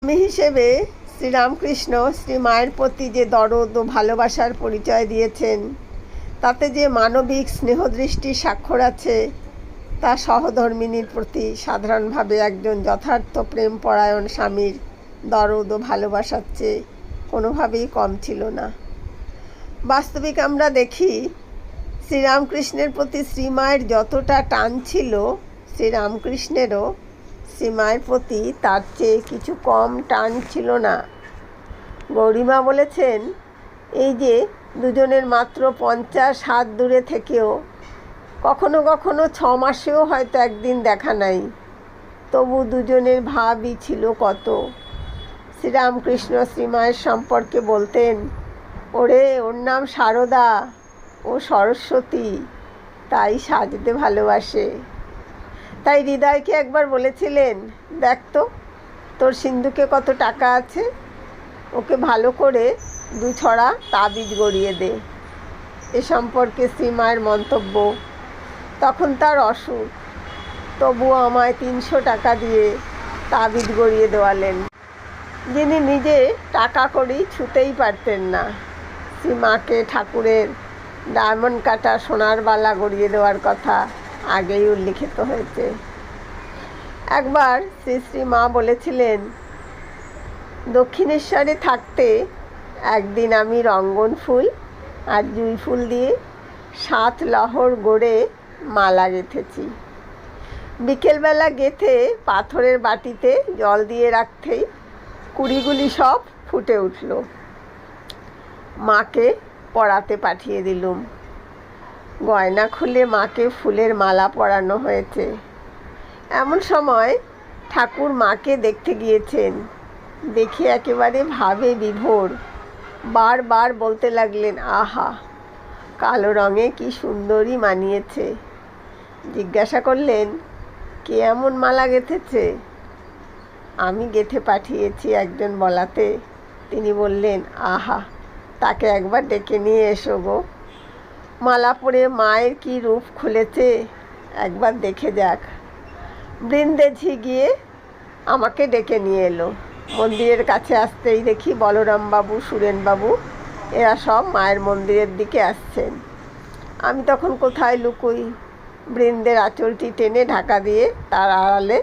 স্বামী হিসেবে শ্রীরামকৃষ্ণ শ্রীমায়ের প্রতি যে দরদ ও ভালোবাসার পরিচয় দিয়েছেন, তাতে যে মানবিক স্নেহদৃষ্টির স্বাক্ষর আছে, তা সহধর্মিণীর প্রতি সাধারণভাবে একজন যথার্থ প্রেমপরায়ণ স্বামীর দরদ ও ভালোবাসার চেয়ে কোনোভাবেই কম ছিল না। বাস্তবিক আমরা দেখি, শ্রীরামকৃষ্ণের প্রতি শ্রীমায়ের যতটা টান ছিল, শ্রীরামকৃষ্ণেরও শ্রীমায়ের প্রতি তার চেয়ে কিছু কম টান ছিল না। গৌরীমা বলেছেন, এই যে দুজনের মাত্র 50 হাত দূরে থেকেও কখনো কখনো 6 মাসেও হয়তো একদিন দেখা নাই, তবু দুজনের ভাবই ছিল কত। শ্রীরামকৃষ্ণ শ্রীমায়ের সম্পর্কে বলতেন, ওরে ওর নাম সারদা, ও সরস্বতী, তাই সাজতে ভালোবাসে। তাই হৃদয়কে একবার বলেছিলেন, দেখ তো তোর সিন্ধুকে কত টাকা আছে, ওকে ভালো করে 2 ছড়া তাবিজ গড়িয়ে দে। এ সম্পর্কে শ্রীমায়ের মন্তব্য, তখন তার অসুখ, তবুও আমায় 300 টাকা দিয়ে তাবিজ গড়িয়ে দেওয়ালেন, যিনি নিজে টাকা কড়ি ছুঁতেই পারতেন না। শ্রীমাকে ঠাকুরের ডায়মন্ড কাটা সোনার বালা গড়িয়ে দেওয়ার কথা আগেই উল্লিখিত হয়েছে। একবার শ্রী শ্রী মা বলেছিলেন, দক্ষিণেশ্বরে থাকতে একদিন আমি রঙ্গন ফুল আর জুঁই ফুল দিয়ে 7 লহর গড়ে মালা গেঁথেছি। বিকেলবেলা গেঁথে পাথরের বাটিতে জল দিয়ে রাখতেই কুড়িগুলি সব ফুটে উঠল। মাকে পরাতে পাঠিয়ে দিলুম। গয়না খুলে মাকে ফুলের মালা পরানো হয়েছে। এমন সময় ঠাকুর মাকে দেখতে গিয়েছেন। দেখে একেবারে ভাবে বিভোর, বারবার বলতে লাগলেন, আহা, কালো রঙে কি সুন্দরী মানিয়েছে। জিজ্ঞাসা করলেন, কে এমন মালা গেঁথেছে? আমি গেঁথে পাঠিয়েছি একজন বলাতে। তিনি বললেন, আহা, তাকে একবার ডেকে নিয়ে এসো গো। মালা পরে মায়ের কি রূপ খুলেছে, একবার দেখে যাক। বৃন্দে ঝি গিয়ে আমাকে ডেকে নিয়ে এলো। মন্দিরের কাছে আসতেই দেখি বলরামবাবু, সুরেনবাবু এরা সব মায়ের মন্দিরের দিকে আসছেন। আমি তখন কোথায় লুকোই? বৃন্দের আঁচলটি টেনে ঢাকা দিয়ে তার আড়ালে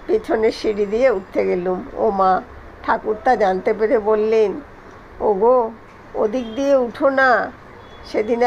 পেছনের সিঁড়ি দিয়ে উঠতে গেলুম। ও মা! ঠাকুরতা জানতে পেরে বললেন, ওগো, ওদিক দিয়ে উঠো না, সেদিন